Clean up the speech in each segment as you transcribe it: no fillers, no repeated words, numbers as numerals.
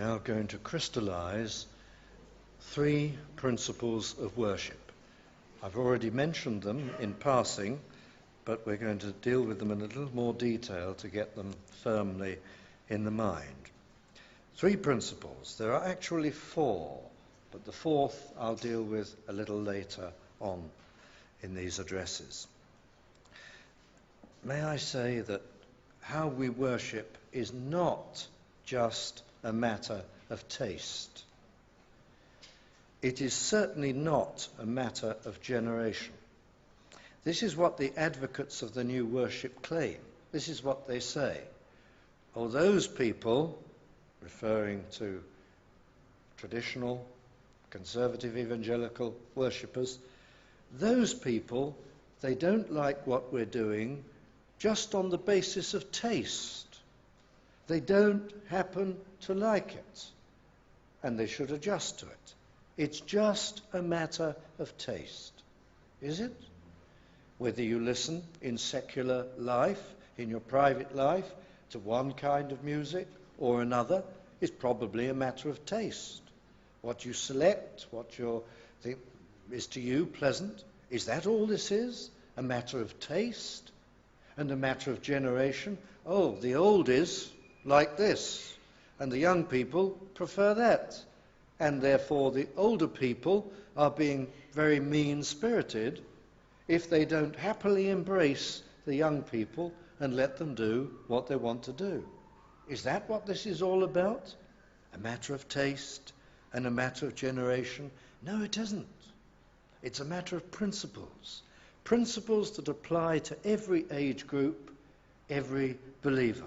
now going to crystallize three principles of worship. I've already mentioned them in passing, but we're going to deal with them in a little more detail to get them firmly in the mind. Three principles. There are actually four, but the fourth I'll deal with a little later on in these addresses. May I say that how we worship is not just a matter of taste. It is certainly not a matter of generation. This is what the advocates of the new worship claim. This is what they say. Oh, those people, referring to traditional, conservative, evangelical worshippers, those people, they don't like what we're doing just on the basis of taste. They don't happen to like it, and they should adjust to it. It's just a matter of taste, is it? Whether you listen in secular life, in your private life, to one kind of music or another, is probably a matter of taste. What you select, what you think is to you pleasant, is that all this is? A matter of taste and a matter of generation? Oh, the old is like this, and the young people prefer that. And therefore the older people are being very mean-spirited if they don't happily embrace the young people and let them do what they want to do. Is that what this is all about? A matter of taste and a matter of generation? No, it isn't. It's a matter of principles. Principles that apply to every age group, every believer.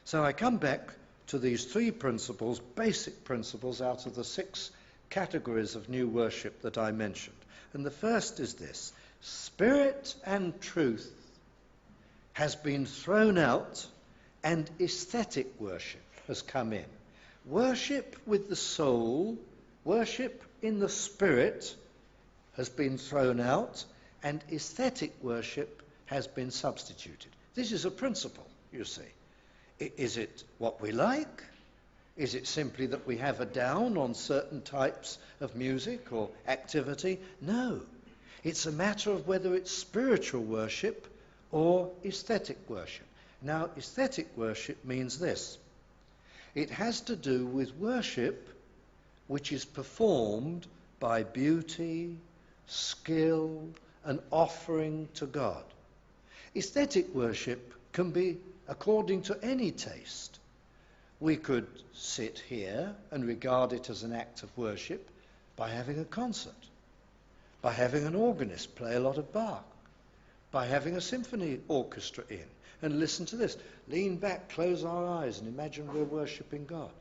So I come back to these three principles, basic principles out of the 6 categories of new worship that I mentioned. And the first is this: spirit and truth has been thrown out and aesthetic worship has come in. Worship with the soul, worship in the spirit has been thrown out, and aesthetic worship has been substituted. This is a principle, you see. Is it what we like? Is it simply that we have a down on certain types of music or activity? No. It's a matter of whether it's spiritual worship or aesthetic worship. Now, aesthetic worship means this. It has to do with worship which is performed by beauty, skill, and offering to God. Aesthetic worship can be according to any taste. We could sit here and regard it as an act of worship by having a concert, by having an organist play a lot of Bach, by having a symphony orchestra in, and listen to this. Lean back, close our eyes, and imagine we're worshipping God.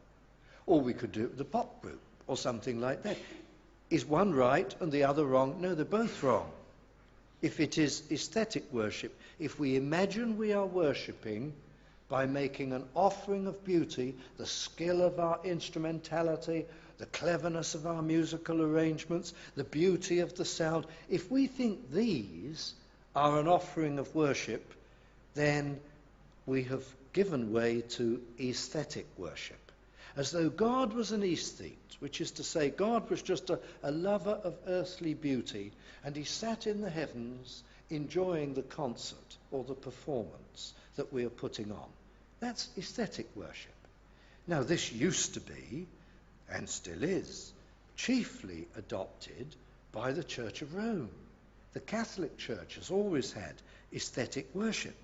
Or we could do it with a pop group or something like that. Is one right and the other wrong? No, they're both wrong. If it is aesthetic worship, if we imagine we are worshipping by making an offering of beauty, the skill of our instrumentality, the cleverness of our musical arrangements, the beauty of the sound, if we think these are an offering of worship, then we have given way to aesthetic worship. As though God was an aesthete, which is to say God was just a lover of earthly beauty, and he sat in the heavens enjoying the concert or the performance that we are putting on. That's aesthetic worship. Now, this used to be, and still is, chiefly adopted by the Church of Rome. The Catholic Church has always had aesthetic worship.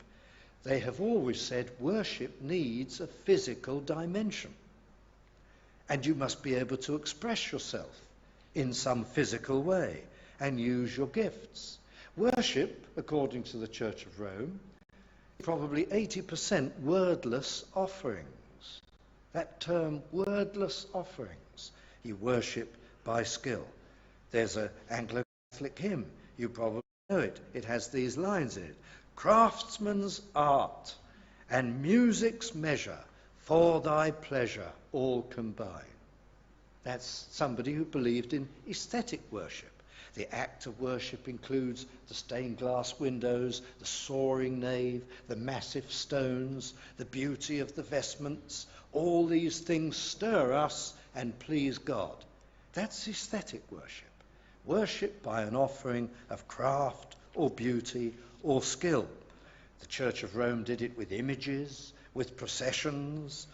They have always said worship needs a physical dimension. And you must be able to express yourself in some physical way and use your gifts. Worship, according to the Church of Rome, probably 80% wordless offerings. That term, wordless offerings. You worship by skill. There's an Anglo-Catholic hymn. You probably know it. It has these lines in it. Craftsman's art and music's measure, for thy pleasure all combine. That's somebody who believed in aesthetic worship. The act of worship includes the stained glass windows, the soaring nave, the massive stones, the beauty of the vestments, All these things stir us and please God. That's aesthetic worship. Worship by an offering of craft or beauty or skill. The Church of Rome did it with images, with processions,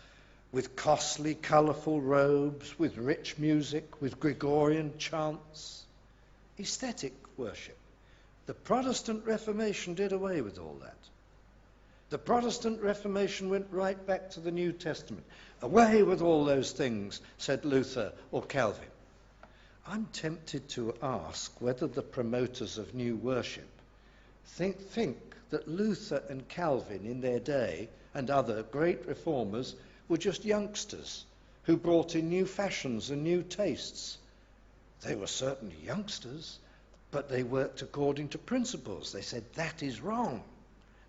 with costly, colourful robes, with rich music, with Gregorian chants. Aesthetic worship. The Protestant Reformation did away with all that. The Protestant Reformation went right back to the New Testament. Away with all those things, said Luther or Calvin. I'm tempted to ask whether the promoters of new worship think that Luther and Calvin in their day and other great reformers were just youngsters who brought in new fashions and new tastes. They were certainly youngsters, but they worked according to principles. They said that is wrong.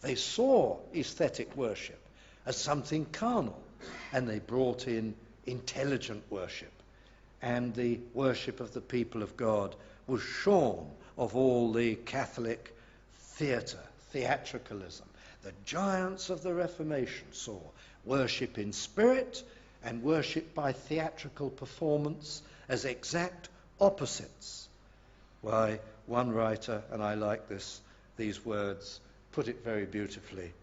They saw aesthetic worship as something carnal, and they brought in intelligent worship. And the worship of the people of God was shorn of all the Catholic theatricalism. The giants of the Reformation saw worship in spirit and worship by theatrical performance as exact opposites. Why, one writer, and I like these words, put it very beautifully,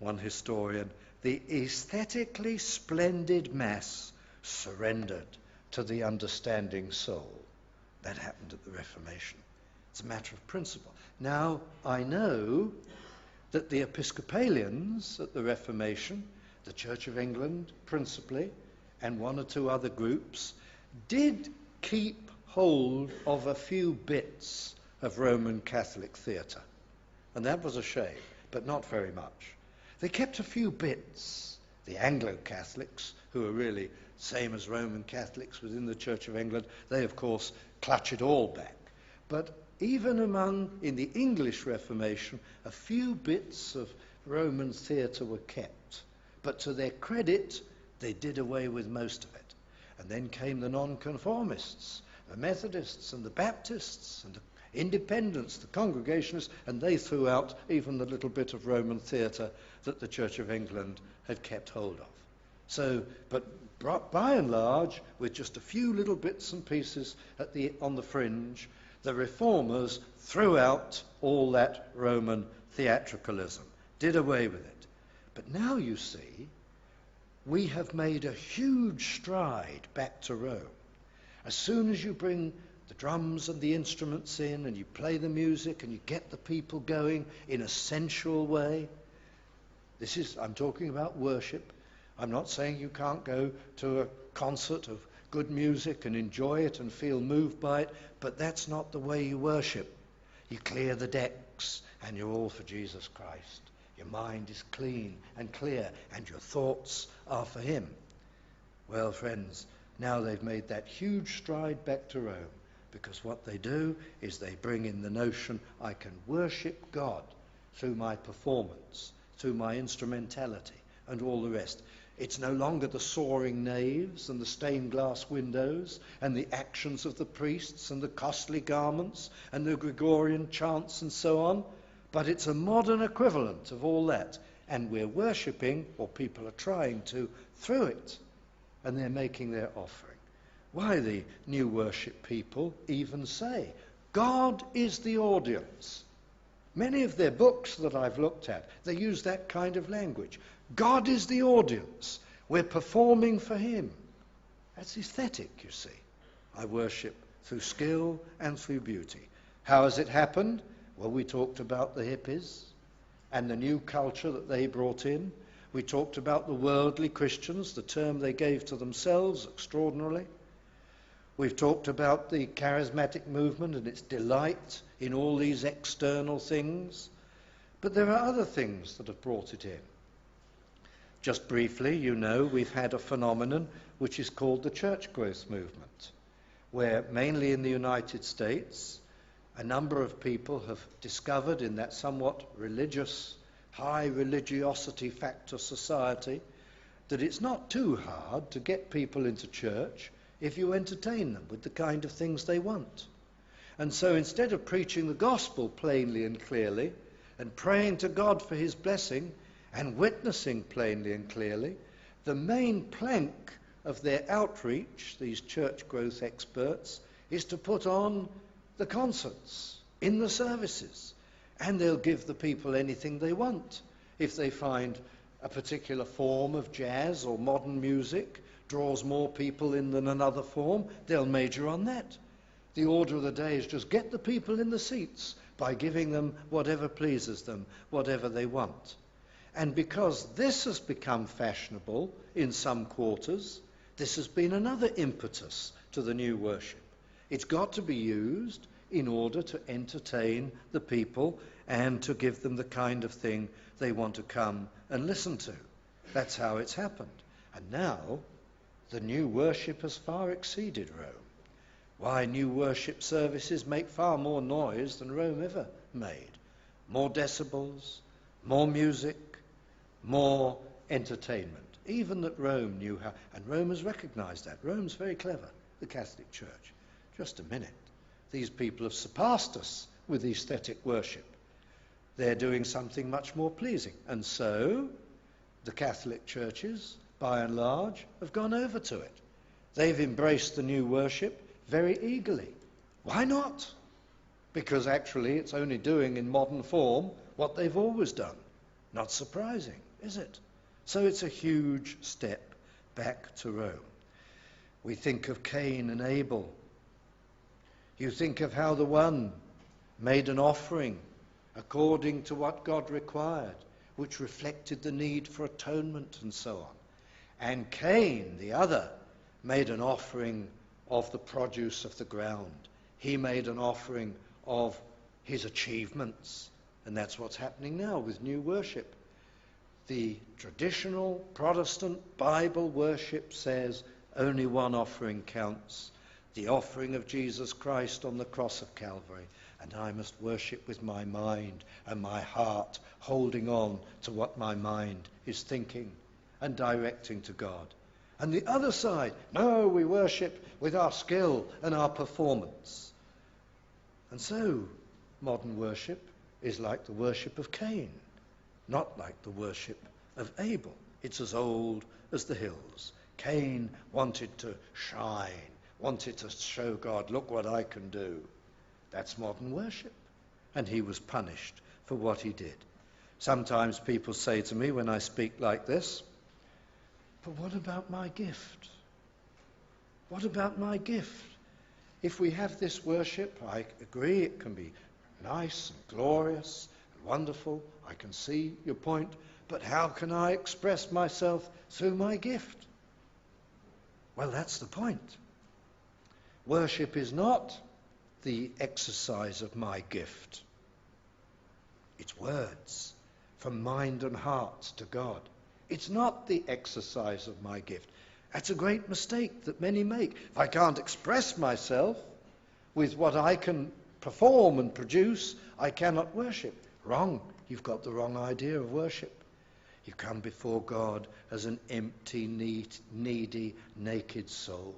one historian, the aesthetically splendid mass surrendered to the understanding soul. That happened at the Reformation. It's a matter of principle. Now, I know that the Episcopalians at the Reformation, the Church of England principally, and one or two other groups, did keep hold of a few bits of Roman Catholic theatre. And that was a shame, but not very much. They kept a few bits. The Anglo-Catholics, who are really same as Roman Catholics within the Church of England, they of course clutch it all back. But even in the English Reformation, a few bits of Roman theatre were kept. But to their credit, they did away with most of it. And then came the nonconformists, the Methodists and the Baptists and the Independents, the Congregationalists, and they threw out even the little bit of Roman theatre that the Church of England had kept hold of. So, but by and large, with just a few little bits and pieces on the fringe, the Reformers threw out all that Roman theatricalism, did away with it. But now you see, we have made a huge stride back to Rome. As soon as you bring the drums and the instruments in and you play the music and you get the people going in a sensual way, I'm talking about worship. I'm not saying you can't go to a concert of good music and enjoy it and feel moved by it, but that's not the way you worship. You clear the decks and you're all for Jesus Christ. Your mind is clean and clear and your thoughts are for him. Well, friends, now they've made that huge stride back to Rome, because what they do is they bring in the notion I can worship God through my performance, through my instrumentality and all the rest. It's no longer the soaring naves and the stained glass windows and the actions of the priests and the costly garments and the Gregorian chants and so on, but it's a modern equivalent of all that. And we're worshipping, or people are trying to, through it. And they're making their offering. Why, the new worship people even say, God is the audience. Many of their books that I've looked at, they use that kind of language. God is the audience. We're performing for him. That's aesthetic, you see. I worship through skill and through beauty. How has it happened? Well, we talked about the hippies and the new culture that they brought in. We talked about the worldly Christians, the term they gave to themselves extraordinarily. We've talked about the charismatic movement and its delight in all these external things. But there are other things that have brought it in. Just briefly, you know, we've had a phenomenon which is called the church growth movement, where mainly in the United States, a number of people have discovered in that somewhat religious, high religiosity factor society that it's not too hard to get people into church if you entertain them with the kind of things they want. And so instead of preaching the gospel plainly and clearly and praying to God for his blessing and witnessing plainly and clearly, The main plank of their outreach, these church growth experts, is to put on the concerts in the services. And they'll give the people anything they want. If they find a particular form of jazz or modern music draws more people in than another form, they'll major on that. The order of the day is just get the people in the seats by giving them whatever pleases them, whatever they want. And because this has become fashionable in some quarters, this has been another impetus to the new worship. It's got to be used in order to entertain the people and to give them the kind of thing they want to come and listen to. That's how it's happened. And now, the new worship has far exceeded Rome. Why, new worship services make far more noise than Rome ever made. More decibels, more music, more entertainment. Even that Rome knew how, and Rome has recognized that. Rome's very clever, the Catholic Church. Just a minute. These people have surpassed us with aesthetic worship. They're doing something much more pleasing. And so, the Catholic churches, by and large, have gone over to it. They've embraced the new worship very eagerly. Why not? Because actually it's only doing in modern form what they've always done. Not surprising, is it? So it's a huge step back to Rome. We think of Cain and Abel. You think of how the one made an offering according to what God required, which reflected the need for atonement and so on. And Cain, the other, made an offering of the produce of the ground. He made an offering of his achievements. And that's what's happening now with new worship. The traditional Protestant Bible worship says only one offering counts, the offering of Jesus Christ on the cross of Calvary. And I must worship with my mind and my heart, holding on to what my mind is thinking and directing to God. And the other side, no, we worship with our skill and our performance. And so, modern worship is like the worship of Cain, not like the worship of Abel. It's as old as the hills. Cain wanted to shine, wanted to show God, look what I can do. That's modern worship. And he was punished for what he did. Sometimes people say to me when I speak like this, but what about my gift? What about my gift? If we have this worship, I agree it can be nice and glorious and wonderful. I can see your point. But how can I express myself through my gift? Well, that's the point. Worship is not the exercise of my gift. It's words from mind and heart to God. It's not the exercise of my gift. That's a great mistake that many make. If I can't express myself with what I can perform and produce, I cannot worship. Wrong. You've got the wrong idea of worship. You come before God as an empty, needy, naked soul.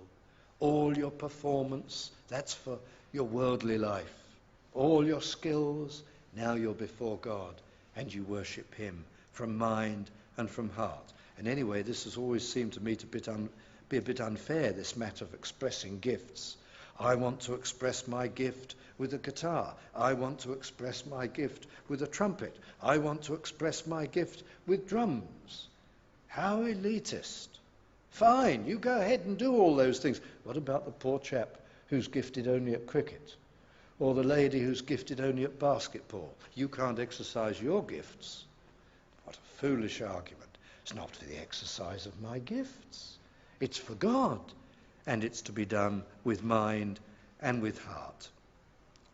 All your performance, that's for your worldly life. All your skills, now you're before God and you worship him from mind and from heart. And anyway, this has always seemed to me to be a bit unfair, this matter of expressing gifts. I want to express my gift with a guitar. I want to express my gift with a trumpet. I want to express my gift with drums. How elitist. Fine, you go ahead and do all those things. What about the poor chap who's gifted only at cricket? Or the lady who's gifted only at basketball? You can't exercise your gifts. What a foolish argument. It's not for the exercise of my gifts. It's for God. And it's to be done with mind and with heart.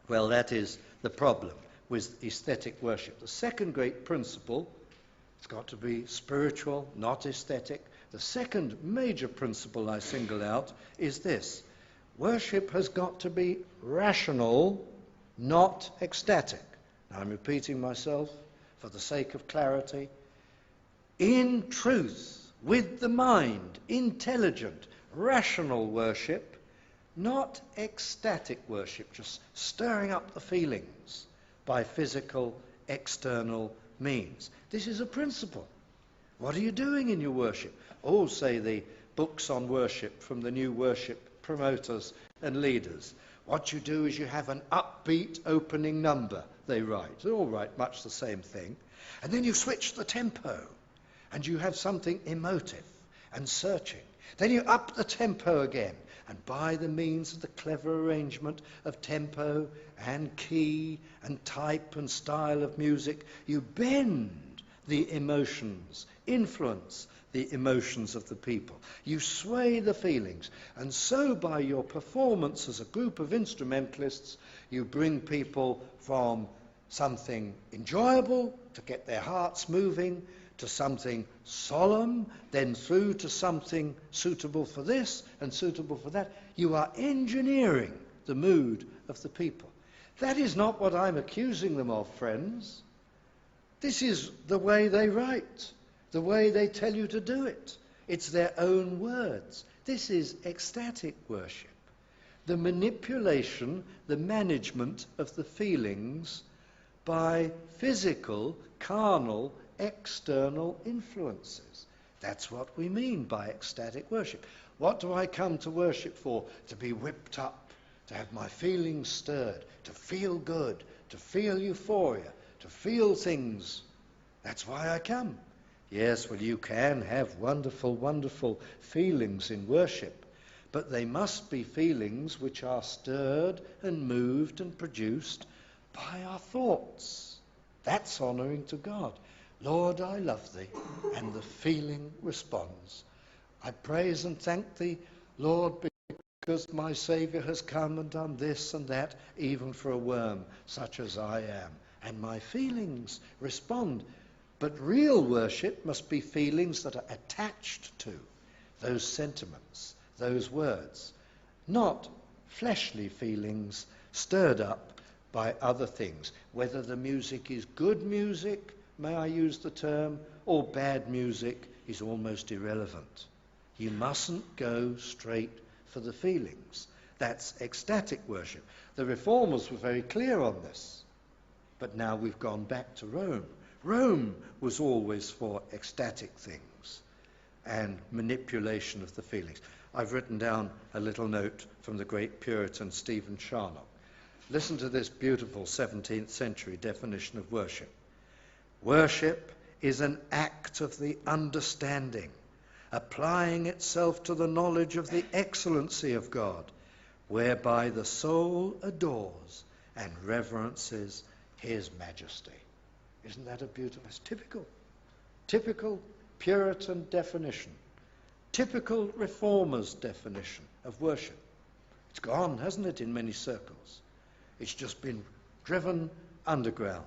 Well, that is the problem with aesthetic worship. The second great principle, it's got to be spiritual, not aesthetic. The second major principle I single out is this. Worship has got to be rational, not ecstatic. Now, I'm repeating myself for the sake of clarity. In truth, with the mind, intelligent, rational worship, not ecstatic worship, just stirring up the feelings by physical, external means. This is a principle. What are you doing in your worship? Oh, say the books on worship from the new worship promoters and leaders. What you do is you have an upbeat opening number, they write. They all write much the same thing. And then you switch the tempo, and you have something emotive and searching. Then you up the tempo again, and by the means of the clever arrangement of tempo and key and type and style of music, you bend the emotions, influence the emotions of the people. You sway the feelings, and so by your performance as a group of instrumentalists, you bring people from something enjoyable to get their hearts moving, to something solemn, then through to something suitable for this and suitable for that. You are engineering the mood of the people. That is not what I'm accusing them of, friends. This is the way they write, the way they tell you to do it. It's their own words. This is ecstatic worship. The manipulation, the management of the feelings by physical, carnal, external influences. That's what we mean by ecstatic worship. What do I come to worship for? To be whipped up, to have my feelings stirred, to feel good, to feel euphoria, to feel things. That's why I come. Yes, well, you can have wonderful, wonderful feelings in worship, but they must be feelings which are stirred and moved and produced by our thoughts. That's honouring to God. Lord, I love thee, and the feeling responds. I praise and thank thee, Lord, because my Saviour has come and done this and that, even for a worm such as I am. And my feelings respond. But real worship must be feelings that are attached to those sentiments, those words, not fleshly feelings stirred up by other things. Whether the music is good music, may I use the term, or bad music is almost irrelevant. You mustn't go straight for the feelings. That's ecstatic worship. The Reformers were very clear on this. But now we've gone back to Rome. Rome was always for ecstatic things and manipulation of the feelings. I've written down a little note from the great Puritan Stephen Charnock. Listen to this beautiful 17th century definition of worship. Worship is an act of the understanding, applying itself to the knowledge of the excellency of God, whereby the soul adores and reverences his majesty. Isn't that a beautiful, it's typical Puritan definition, typical Reformers' definition of worship. It's gone, hasn't it, in many circles? It's just been driven underground,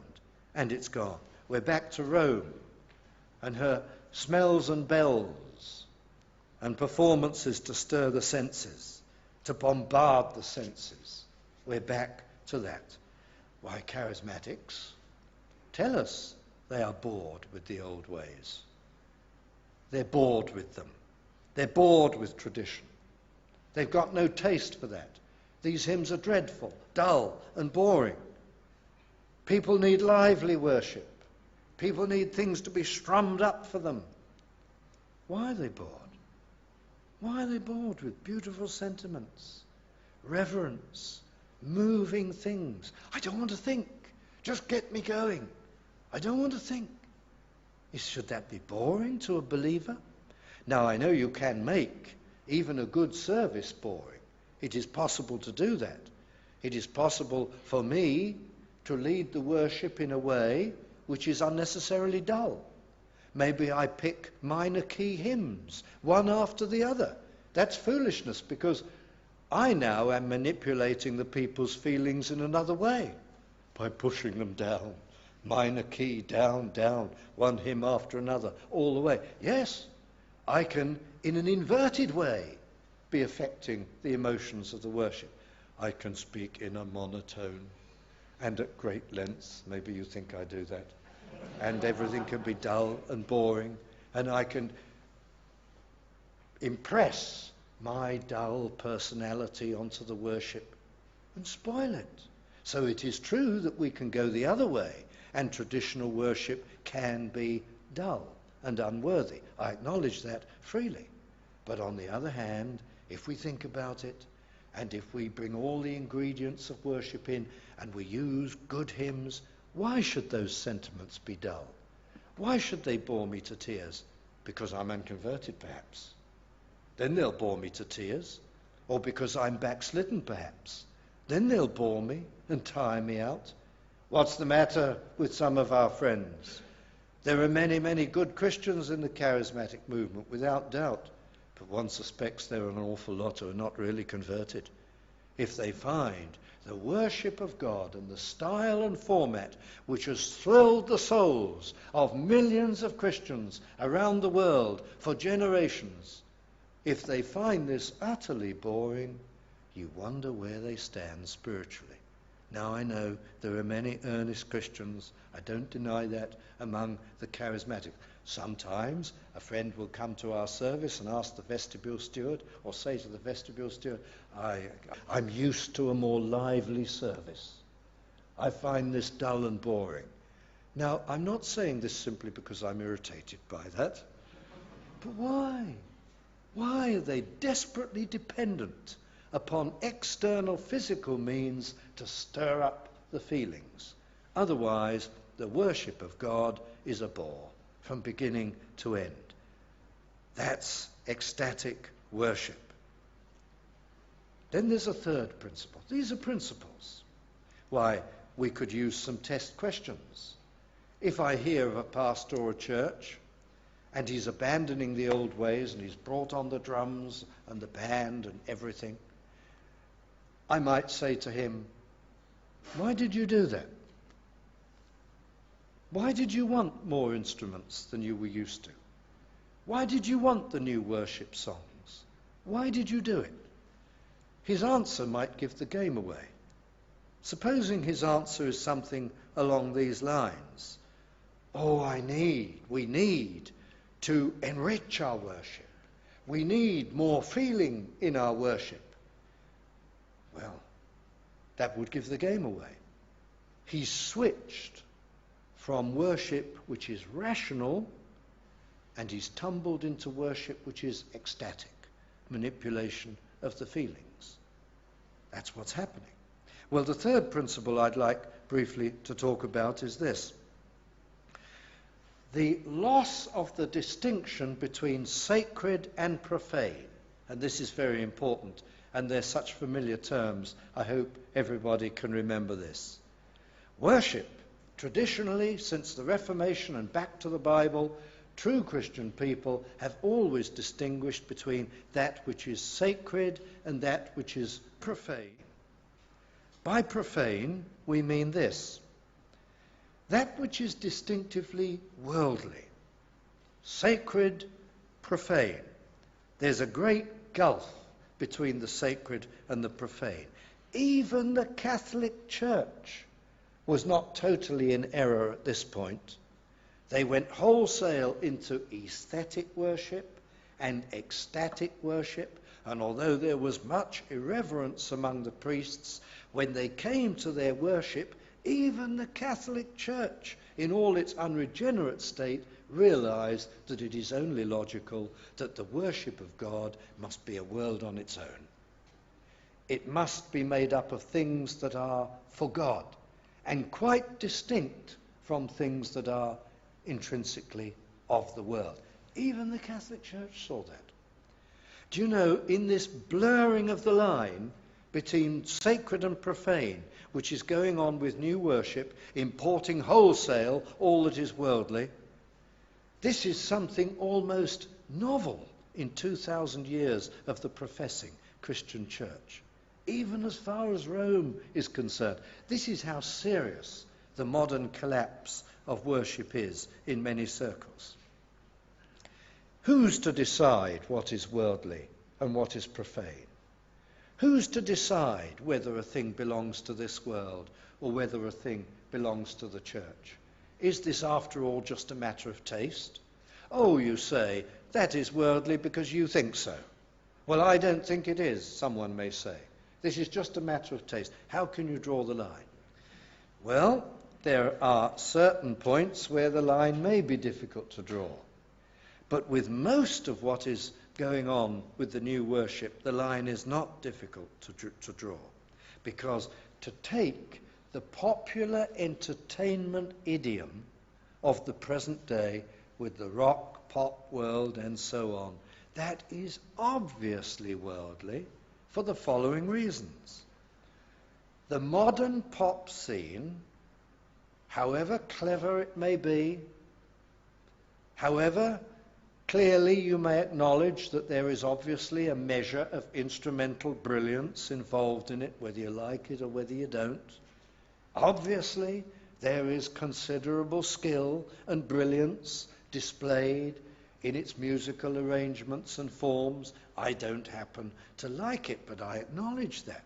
and it's gone. We're back to Rome and her smells and bells and performances to stir the senses, to bombard the senses. We're back to that. Why, charismatics tell us they are bored with the old ways. They're bored with them. They're bored with tradition. They've got no taste for that. These hymns are dreadful, dull, and boring. People need lively worship. People need things to be strummed up for them. Why are they bored? Why are they bored with beautiful sentiments, reverence, moving things? I don't want to think. Just get me going. I don't want to think. Should that be boring to a believer? Now, I know you can make even a good service boring. It is possible to do that. It is possible for me to lead the worship in a way which is unnecessarily dull. Maybe I pick minor key hymns, one after the other. That's foolishness, because I now am manipulating the people's feelings in another way by pushing them down. Minor key, down, down, one hymn after another, all the way. Yes, I can, in an inverted way, be affecting the emotions of the worship. I can speak in a monotone and at great length. Maybe you think I do that. And everything can be dull and boring, and I can impress my dull personality onto the worship and spoil it. So it is true that we can go the other way, and traditional worship can be dull. and unworthy. I acknowledge that freely. But on the other hand, if we think about it, and if we bring all the ingredients of worship in, and we use good hymns, why should those sentiments be dull? Why should they bore me to tears? Because I'm unconverted, perhaps. Then they'll bore me to tears. Or because I'm backslidden, perhaps. Then they'll bore me and tire me out. What's the matter with some of our friends? There are many, many good Christians in the charismatic movement, without doubt. But one suspects there are an awful lot who are not really converted. If they find the worship of God and the style and format which has thrilled the souls of millions of Christians around the world for generations, if they find this utterly boring, you wonder where they stand spiritually. Now I know there are many earnest Christians, I don't deny that, among the charismatic. Sometimes a friend will come to our service and ask the vestibule steward, or say to the vestibule steward, I'm used to a more lively service. I find this dull and boring. Now, I'm not saying this simply because I'm irritated by that. But why? Why are they desperately dependent upon external physical means to stir up the feelings? Otherwise, the worship of God is a bore from beginning to end. That's ecstatic worship. Then there's a third principle. These are principles. Why, we could use some test questions. If I hear of a pastor or a church and he's abandoning the old ways and he's brought on the drums and the band and everything, I might say to him, why did you do that? Why did you want more instruments than you were used to? Why did you want the new worship songs? Why did you do it? His answer might give the game away. Supposing his answer is something along these lines. We need to enrich our worship. We need more feeling in our worship. Well, that would give the game away. He's switched from worship which is rational, and he's tumbled into worship which is ecstatic, manipulation of the feelings. That's what's happening. Well, the third principle I'd like briefly to talk about is this. The loss of the distinction between sacred and profane. And this is very important, and they're such familiar terms, I hope everybody can remember this. Worship, traditionally, since the Reformation and back to the Bible, true Christian people have always distinguished between that which is sacred and that which is profane. By profane, we mean this. That which is distinctively worldly. Sacred, profane. There's a great gulf between the sacred and the profane. Even the Catholic Church was not totally in error at this point. They went wholesale into aesthetic worship and ecstatic worship, and although there was much irreverence among the priests, when they came to their worship, even the Catholic Church, in all its unregenerate state, realized that it is only logical that the worship of God must be a world on its own. It must be made up of things that are for God, and quite distinct from things that are intrinsically of the world. Even the Catholic Church saw that. Do you know, in this blurring of the line between sacred and profane, which is going on with new worship, importing wholesale all that is worldly, this is something almost novel in 2,000 years of the professing Christian church. Even as far as Rome is concerned, this is how serious the modern collapse of worship is in many circles. Who's to decide what is worldly and what is profane? Who's to decide whether a thing belongs to this world or whether a thing belongs to the church? Is this, after all, just a matter of taste? Oh, you say, that is worldly because you think so. Well, I don't think it is, someone may say. This is just a matter of taste. How can you draw the line? Well, there are certain points where the line may be difficult to draw. But with most of what is going on with the new worship, the line is not difficult to draw. Because to take the popular entertainment idiom of the present day with the rock, pop world and so on, that is obviously worldly for the following reasons. The modern pop scene, however clever it may be, however clearly you may acknowledge that there is obviously a measure of instrumental brilliance involved in it, whether you like it or whether you don't. Obviously, there is considerable skill and brilliance displayed in its musical arrangements and forms. I don't happen to like it, but I acknowledge that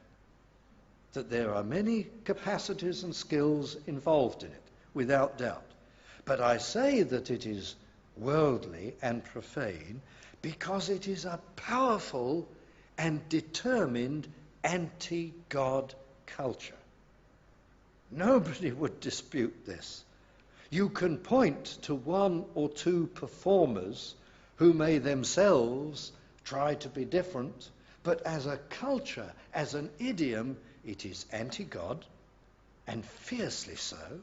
there are many capacities and skills involved in it, without doubt. But I say that it is worldly and profane because it is a powerful and determined anti-God culture. Nobody would dispute this. You can point to one or two performers who may themselves try to be different, but as a culture, as an idiom, it is anti-God, and fiercely so.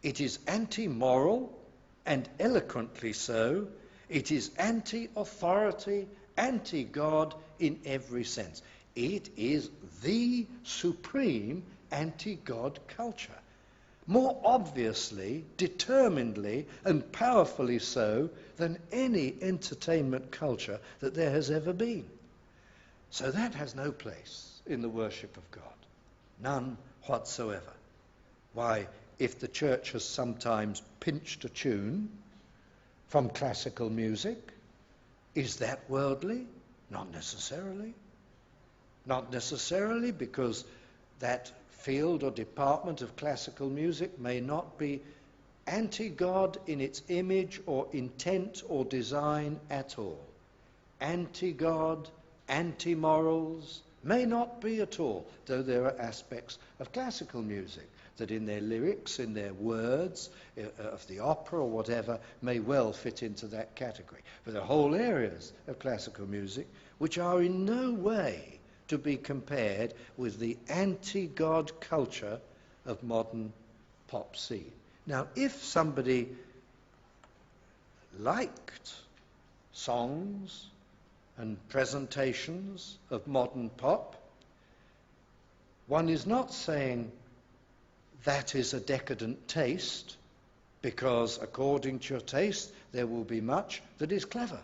It is anti-moral, and eloquently so. It is anti-authority, anti-God in every sense. It is the supreme anti-God culture. More obviously, determinedly, and powerfully so than any entertainment culture that there has ever been. So that has no place in the worship of God. None whatsoever. Why, if the church has sometimes pinched a tune from classical music, is that worldly? Not necessarily. Not necessarily, because that field or department of classical music may not be anti-God in its image or intent or design at all. Anti-God, anti-morals may not be at all, though there are aspects of classical music that in their lyrics, in their words, of the opera or whatever, may well fit into that category. But there are whole areas of classical music which are in no way to be compared with the anti-God culture of modern pop scene. Now, if somebody liked songs and presentations of modern pop, one is not saying that is a decadent taste, because according to your taste there will be much that is clever,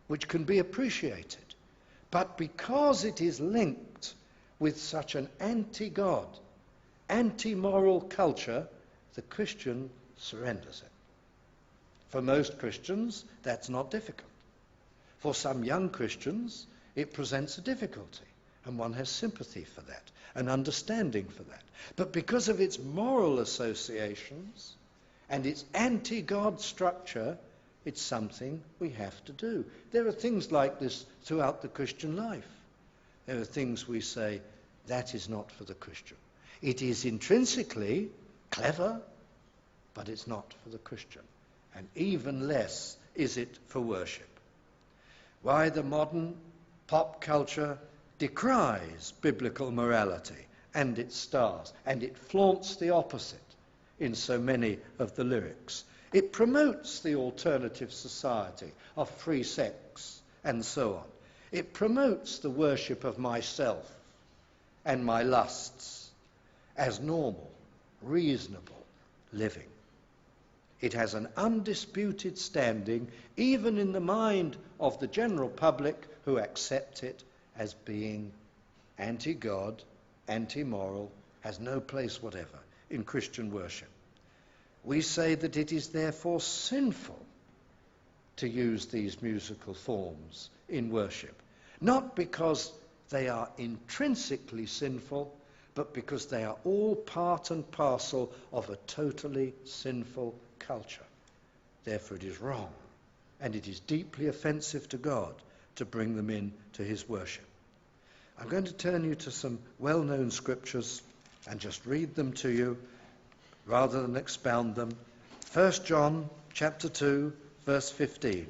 which can be appreciated. But because it is linked with such an anti-God, anti-moral culture, the Christian surrenders it. For most Christians, that's not difficult. For some young Christians, it presents a difficulty, and one has sympathy for that, and understanding for that. But because of its moral associations and its anti-God structure, it's something we have to do. There are things like this throughout the Christian life. There are things we say, that is not for the Christian. It is intrinsically clever, but it's not for the Christian. And even less is it for worship. Why the modern pop culture decries biblical morality and its stars, and it flaunts the opposite in so many of the lyrics. It promotes the alternative society of free sex and so on. It promotes the worship of myself and my lusts as normal, reasonable living. It has an undisputed standing even in the mind of the general public, who accept it as being anti-God, anti-moral, has no place whatever in Christian worship. We say that it is therefore sinful to use these musical forms in worship, not because they are intrinsically sinful, but because they are all part and parcel of a totally sinful culture. Therefore it is wrong, and it is deeply offensive to God to bring them in to his worship. I'm going to turn you to some well-known scriptures and just read them to you rather than expound them. 1 John chapter 2, verse 15.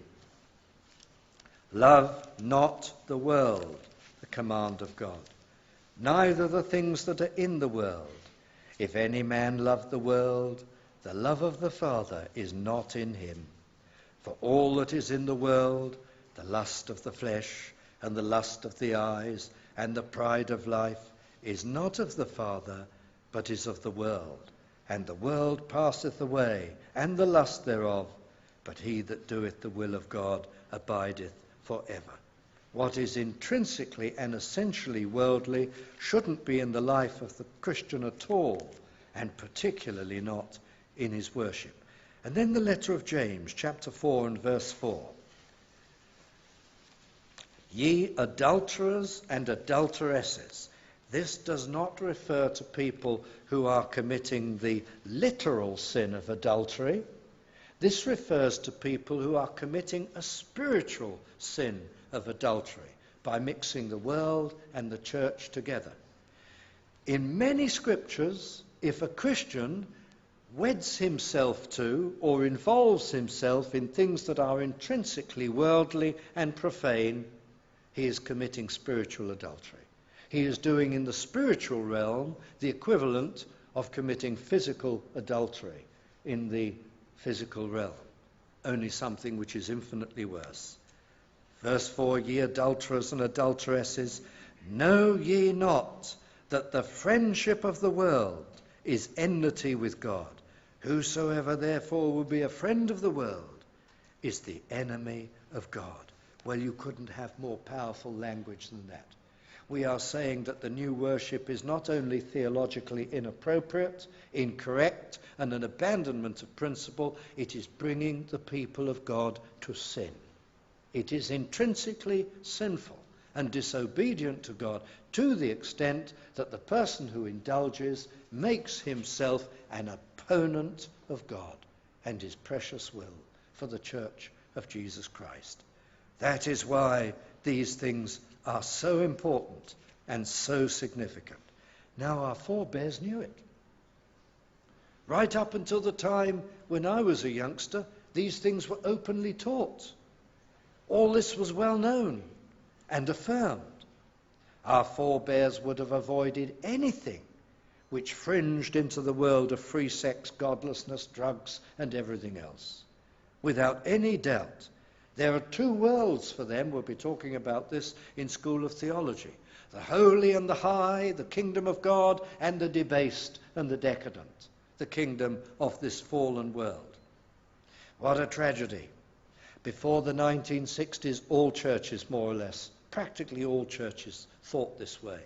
Love not the world, the command of God, neither the things that are in the world. If any man love the world, the love of the Father is not in him. For all that is in the world, the lust of the flesh, and the lust of the eyes, and the pride of life, is not of the Father, but is of the world. And the world passeth away, and the lust thereof, but he that doeth the will of God abideth forever. What is intrinsically and essentially worldly shouldn't be in the life of the Christian at all, and particularly not in his worship. And then the letter of James, chapter 4 and verse 4. Ye adulterers and adulteresses. This does not refer to people who are committing the literal sin of adultery. This refers to people who are committing a spiritual sin of adultery by mixing the world and the church together. In many scriptures, if a Christian weds himself to or involves himself in things that are intrinsically worldly and profane, he is committing spiritual adultery. He is doing in the spiritual realm the equivalent of committing physical adultery in the physical realm, only something which is infinitely worse. Verse 4, ye adulterers and adulteresses, know ye not that the friendship of the world is enmity with God? Whosoever therefore will be a friend of the world is the enemy of God. Well, you couldn't have more powerful language than that. We are saying that the new worship is not only theologically inappropriate, incorrect, and an abandonment of principle, it is bringing the people of God to sin. It is intrinsically sinful and disobedient to God to the extent that the person who indulges makes himself an opponent of God and his precious will for the Church of Jesus Christ. That is why these things are so important and so significant. Now, our forebears knew it. Right up until the time when I was a youngster, these things were openly taught. All this was well known and affirmed. Our forebears would have avoided anything which fringed into the world of free sex, godlessness, drugs, and everything else. Without any doubt, there are two worlds for them. We'll be talking about this in School of Theology. The holy and the high, the kingdom of God, and the debased and the decadent, the kingdom of this fallen world. What a tragedy. Before the 1960s, all churches, more or less, practically all churches, thought this way.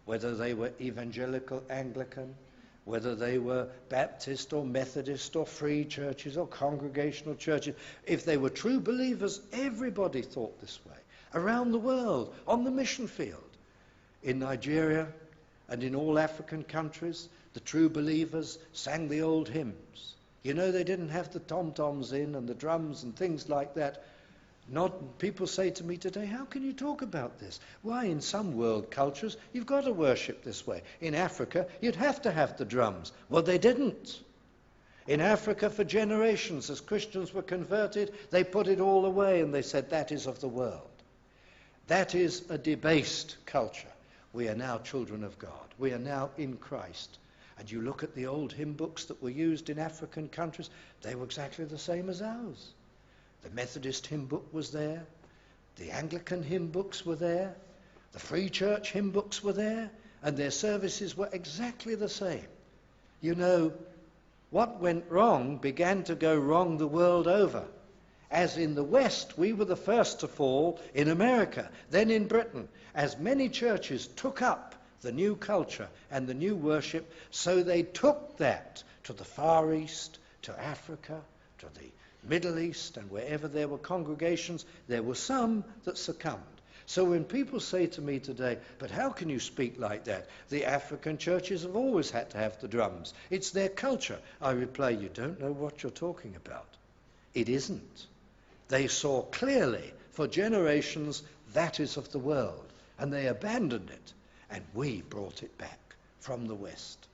Whether they were evangelical Anglican, whether they were Baptist or Methodist or free churches or congregational churches, if they were true believers, everybody thought this way. Around the world, on the mission field, in Nigeria and in all African countries, the true believers sang the old hymns. You know, they didn't have the tom-toms in and the drums and things like that. People say to me today, how can you talk about this? Why, in some world cultures, you've got to worship this way. In Africa, you'd have to have the drums. Well, they didn't. In Africa, for generations, as Christians were converted, they put it all away and they said, that is of the world. That is a debased culture. We are now children of God. We are now in Christ. And you look at the old hymn books that were used in African countries, they were exactly the same as ours. The Methodist hymn book was there. The Anglican hymn books were there. The Free Church hymn books were there. And their services were exactly the same. You know, what went wrong began to go wrong the world over. As in the West, we were the first to fall in America, then in Britain, as many churches took up the new culture and the new worship, so they took that to the Far East, to Africa, to the Middle East, and wherever there were congregations, there were some that succumbed. So when people say to me today, but how can you speak like that? The African churches have always had to have the drums. It's their culture. I reply, you don't know what you're talking about. It isn't. They saw clearly for generations that is of the world, and they abandoned it, and we brought it back from the West.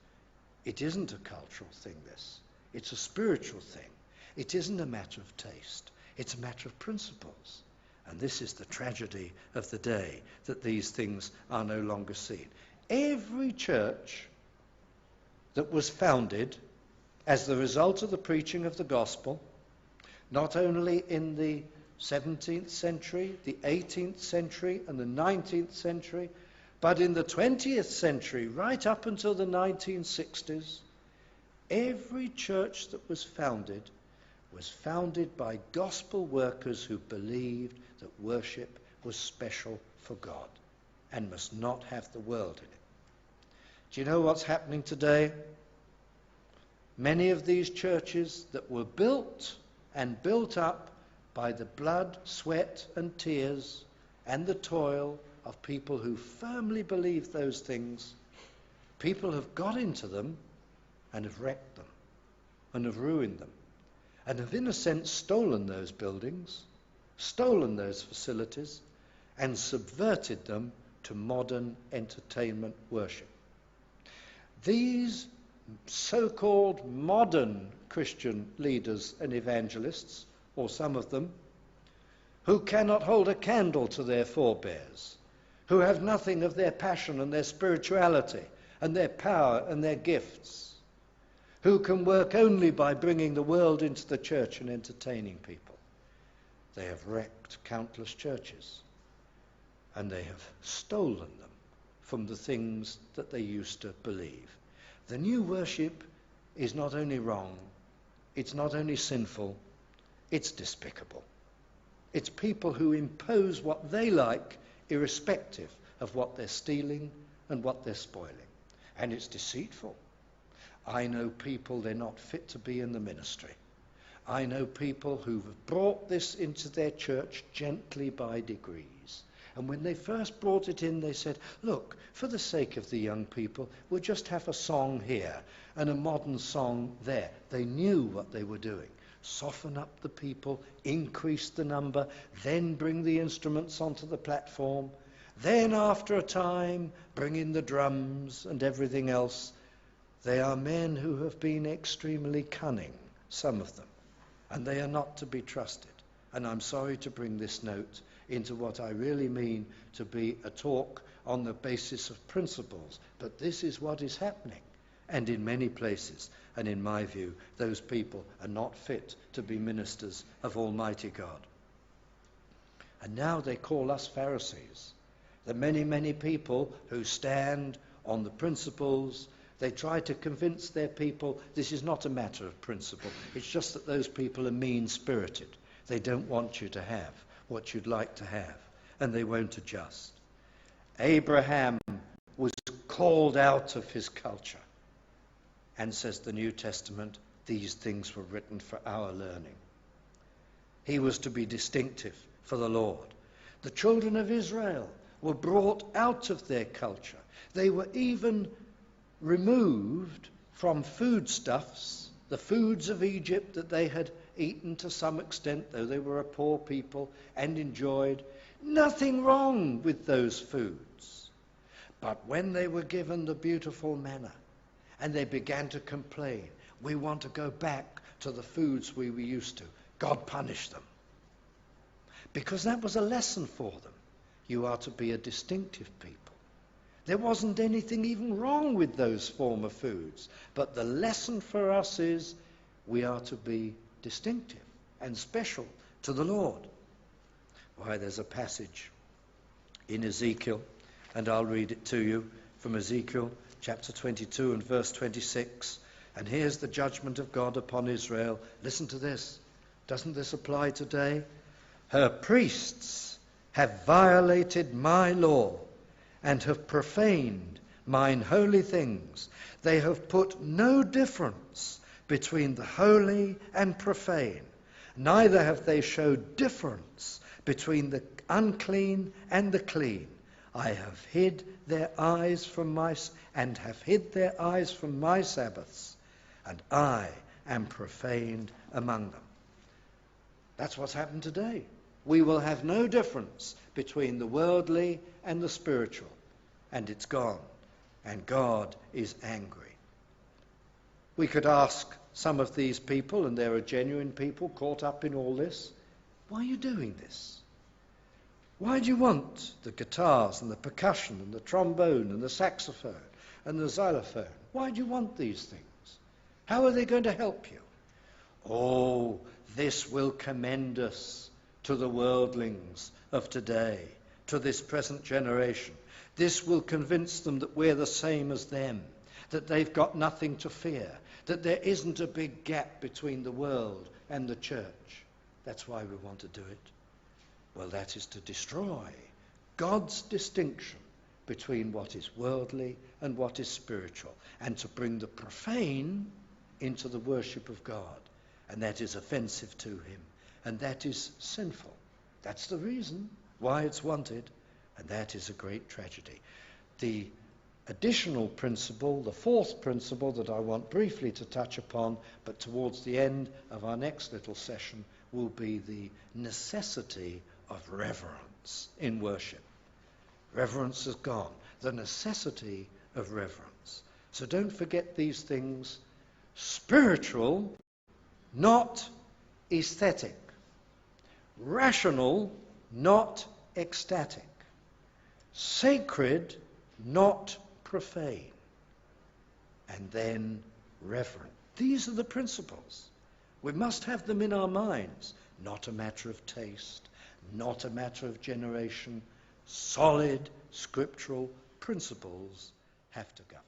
It isn't a cultural thing, this. It's a spiritual thing. It isn't a matter of taste. It's a matter of principles. And this is the tragedy of the day, that these things are no longer seen. Every church that was founded as the result of the preaching of the gospel, not only in the 17th century, the 18th century, and the 19th century, but in the 20th century, right up until the 1960s, every church that was founded by gospel workers who believed that worship was special for God and must not have the world in it. Do you know what's happening today? Many of these churches that were built and built up by the blood, sweat and tears and the toil of people who firmly believe those things, people have got into them and have wrecked them and have ruined them and have in a sense stolen those buildings, stolen those facilities and subverted them to modern entertainment worship. These so-called modern Christian leaders and evangelists, or some of them, who cannot hold a candle to their forebears, who have nothing of their passion and their spirituality and their power and their gifts, who can work only by bringing the world into the church and entertaining people. They have wrecked countless churches, and they have stolen them from the things that they used to believe. The new worship is not only wrong, it's not only sinful, it's despicable. It's people who impose what they like, irrespective of what they're stealing and what they're spoiling. And it's deceitful. I know people, they're not fit to be in the ministry. I know people who've brought this into their church gently by degrees. And when they first brought it in, they said, look, for the sake of the young people, we'll just have a song here and a modern song there. They knew what they were doing. Soften up the people, increase the number, then bring the instruments onto the platform. Then, after a time, bring in the drums and everything else. They are men who have been extremely cunning, some of them, and they are not to be trusted. And I'm sorry to bring this note into what I really mean to be a talk on the basis of principles, but this is what is happening. And in many places, and in my view, those people are not fit to be ministers of Almighty God. And now they call us Pharisees. The many, many people who stand on the principles, they try to convince their people this is not a matter of principle. It's just that those people are mean-spirited. They don't want you to have what you'd like to have, and they won't adjust. Abraham was called out of his culture. And says the New Testament, these things were written for our learning. He was to be distinctive for the Lord. The children of Israel were brought out of their culture. They were even removed from foodstuffs, the foods of Egypt that they had eaten to some extent, though they were a poor people and enjoyed. Nothing wrong with those foods. But when they were given the beautiful manna, and they began to complain, we want to go back to the foods we were used to, God punished them. Because that was a lesson for them. You are to be a distinctive people. There wasn't anything even wrong with those former foods. But the lesson for us is we are to be distinctive and special to the Lord. Why, there's a passage in Ezekiel, and I'll read it to you from Ezekiel chapter 22 and verse 26. And here's the judgment of God upon Israel. Listen to this. Doesn't this apply today? Her priests have violated my law and have profaned mine holy things. They have put no difference between the holy and profane. Neither have they showed difference between the unclean and the clean. I have hid their eyes from my Sabbaths, and I am profaned among them. That's what's happened today. We will have no difference between the worldly and the spiritual, and it's gone, and God is angry. We could ask some of these people, and there are genuine people caught up in all this, why are you doing this? Why do you want the guitars and the percussion and the trombone and the saxophone and the xylophone? Why do you want these things? How are they going to help you? Oh, this will commend us to the worldlings of today, to this present generation. This will convince them that we're the same as them, that they've got nothing to fear, that there isn't a big gap between the world and the church. That's why we want to do it. Well, that is to destroy God's distinction between what is worldly and what is spiritual, and to bring the profane into the worship of God. And that is offensive to him, and that is sinful. That's the reason why it's wanted, and that is a great tragedy. The additional principle, the fourth principle that I want briefly to touch upon, but towards the end of our next little session, will be the necessity of reverence in worship. Reverence has gone. The necessity of reverence. So don't forget these things. Spiritual, not aesthetic. Rational, not ecstatic. Sacred, not profane. And then reverent. These are the principles. We must have them in our minds. Not a matter of taste, not a matter of generation. Solid scriptural principles have to govern.